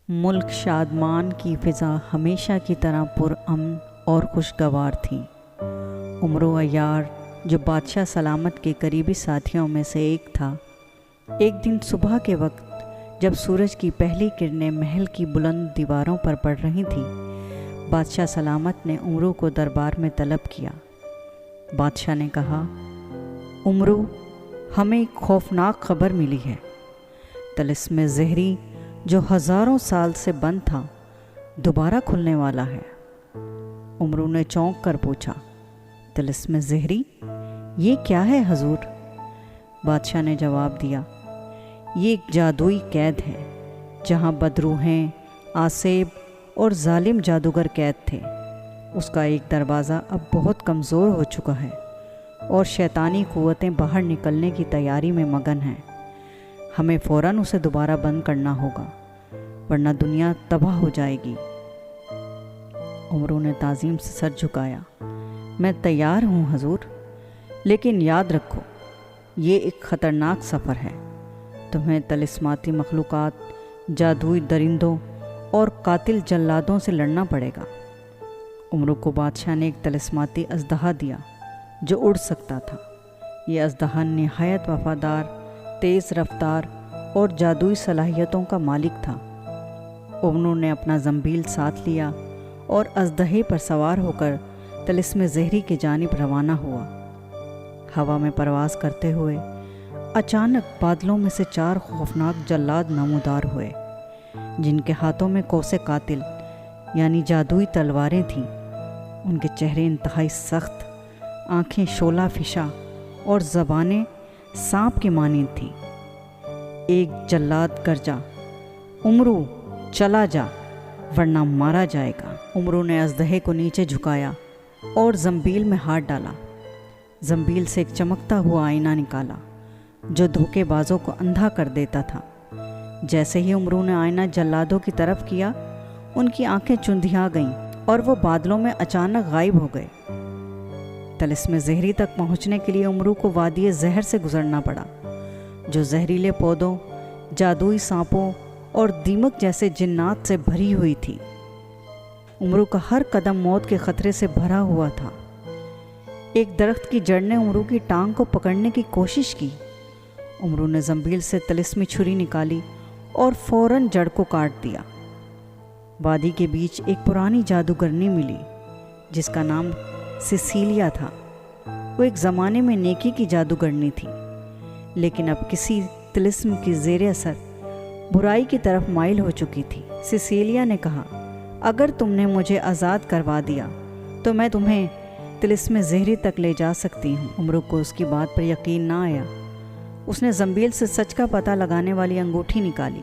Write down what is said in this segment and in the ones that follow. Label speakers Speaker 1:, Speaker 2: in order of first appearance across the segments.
Speaker 1: ملک شادمان کی فضا ہمیشہ کی طرح پرامن اور خوشگوار تھی۔ عمرو عیار جو بادشاہ سلامت کے قریبی ساتھیوں میں سے ایک تھا، ایک دن صبح کے وقت جب سورج کی پہلی کرنیں محل کی بلند دیواروں پر پڑ رہی تھیں، بادشاہ سلامت نے عمرو کو دربار میں طلب کیا۔ بادشاہ نے کہا، عمرو، ہمیں ایک خوفناک خبر ملی ہے۔ طلسم زہری جو ہزاروں سال سے بند تھا دوبارہ کھلنے والا ہے۔ عمرو نے چونک کر پوچھا، طلسم زہری؟ یہ کیا ہے حضور؟ بادشاہ نے جواب دیا، یہ ایک جادوئی قید ہے جہاں بدروحیں، آسیب اور ظالم جادوگر قید تھے۔ اس کا ایک دروازہ اب بہت کمزور ہو چکا ہے اور شیطانی قوتیں باہر نکلنے کی تیاری میں مگن ہیں۔ ہمیں فوراً اسے دوبارہ بند کرنا ہوگا ورنہ دنیا تباہ ہو جائے گی۔ عمرو نے تعظیم سے سر جھکایا، میں تیار ہوں حضور، لیکن یاد رکھو یہ ایک خطرناک سفر ہے۔ تمہیں طلسماتی مخلوقات، جادوئی درندوں اور قاتل جلادوں سے لڑنا پڑے گا۔ عمرو کو بادشاہ نے ایک طلسماتی اژدہا دیا جو اڑ سکتا تھا۔ یہ اژدہا نہایت وفادار، تیز رفتار اور جادوئی صلاحیتوں کا مالک تھا۔ عمرو نے اپنا زنبیل ساتھ لیا اور اژدہے پر سوار ہو کر طلسم زہری کی جانب روانہ ہوا۔ ہوا میں پرواز کرتے ہوئے اچانک بادلوں میں سے 4 خوفناک جلاد نمودار ہوئے، جن کے ہاتھوں میں قوس قاتل یعنی جادوئی تلواریں تھیں۔ ان کے چہرے انتہائی سخت، آنکھیں شعلہ فشاں اور زبانیں سانپ کی مانند تھیں۔ ایک جلاد گرجا، عمرو چلا جا ورنہ مارا جائے گا۔ عمرو نے اژدہے کو نیچے جھکایا اور زنبیل میں ہاتھ ڈالا۔ زنبیل سے ایک چمکتا ہوا آئینہ نکالا جو دھوکے بازوں کو اندھا کر دیتا تھا۔ جیسے ہی عمرو نے آئینہ جلادوں کی طرف کیا، ان کی آنکھیں چندھیا گئیں اور وہ بادلوں میں اچانک غائب ہو گئے۔ طلسم زہری تک پہنچنے کے لیے عمرو کو وادی زہر سے گزرنا پڑا، جو زہریلے پودوں، جادوئی سانپوں اور دیمک جیسے جنات سے بھری ہوئی تھی۔ عمرو کا ہر قدم موت کے خطرے سے بھرا ہوا تھا۔ ایک درخت کی جڑ نے عمرو کی ٹانگ کو پکڑنے کی کوشش کی۔ عمرو نے زنبیل سے طلسمی چھری نکالی اور فوراً جڑ کو کاٹ دیا۔ وادی کے بیچ ایک پرانی جادوگرنی ملی جس کا نام سیسیلیا تھا۔ وہ ایک زمانے میں نیکی کی جادوگرنی تھی، لیکن اب کسی طلسم کی زیر اثر برائی کی طرف مائل ہو چکی تھی۔ سیسیلیا نے کہا، اگر تم نے مجھے آزاد کروا دیا تو میں تمہیں طلسم زہری تک لے جا سکتی ہوں۔ عمرو کو اس کی بات پر یقین نہ آیا۔ اس نے زنبیل سے سچ کا پتہ لگانے والی انگوٹھی نکالی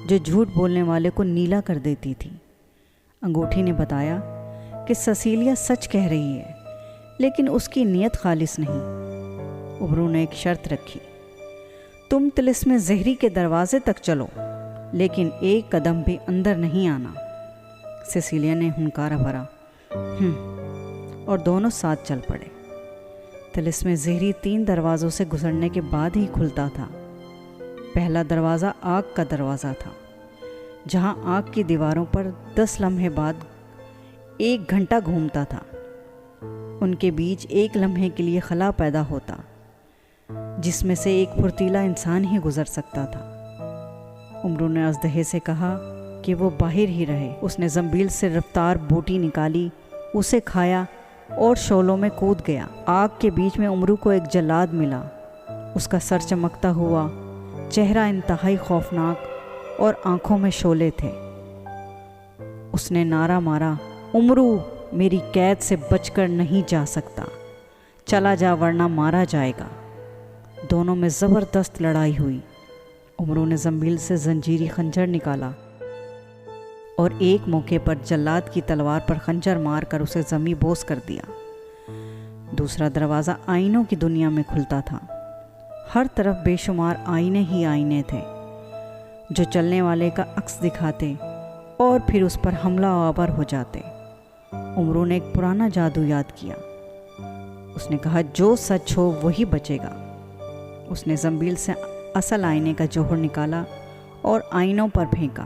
Speaker 1: جو جھوٹ بولنے والے کو نیلا کر دیتی تھی۔ انگوٹھی نے بتایا کہ سیسیلیا سچ کہہ رہی ہے، لیکن اس کی نیت خالص نہیں۔ عمرو نے ایک شرط رکھی، تم طلسم زہری کے دروازے تک چلو، لیکن ایک قدم بھی اندر نہیں آنا۔ سیسیلیا نے ہنکارا بھرا، اور دونوں ساتھ چل پڑے۔ طلسم زہری 3 دروازوں سے گزرنے کے بعد ہی کھلتا تھا۔ پہلا دروازہ آگ کا دروازہ تھا، جہاں آگ کی دیواروں پر 10 لمحے بعد 1 گھنٹہ گھومتا تھا۔ ان کے بیچ 1 لمحے کے لیے خلا پیدا ہوتا، جس میں سے ایک پھرتیلا انسان ہی گزر سکتا تھا۔ عمرو نے اژدہے سے کہا کہ وہ باہر ہی رہے۔ اس نے زنبیل سے رفتار بوٹی نکالی، اسے کھایا اور شعلوں میں کود گیا۔ آگ کے بیچ میں عمرو کو ایک جلاد ملا۔ اس کا سر چمکتا ہوا، چہرہ انتہائی خوفناک اور آنکھوں میں شعلے تھے۔ اس نے نعرہ مارا، عمرو میری قید سے بچ کر نہیں جا سکتا، چلا جا ورنہ مارا جائے گا۔ دونوں میں زبردست لڑائی ہوئی۔ عمرو نے زنبیل سے زنجیری خنجر نکالا اور ایک موقع پر جلاد کی تلوار پر خنجر مار کر اسے زمیں بوس کر دیا۔ دوسرا دروازہ آئینوں کی دنیا میں کھلتا تھا۔ ہر طرف بے شمار آئینے ہی آئینے تھے جو چلنے والے کا عکس دکھاتے اور پھر اس پر حملہ آور ہو جاتے۔ عمرو نے ایک پرانا جادو یاد کیا۔ اس نے کہا، جو سچ ہو وہی بچے گا۔ اس نے زنبیل سے اصل آئینے کا جوہر نکالا اور آئینوں پر پھینکا۔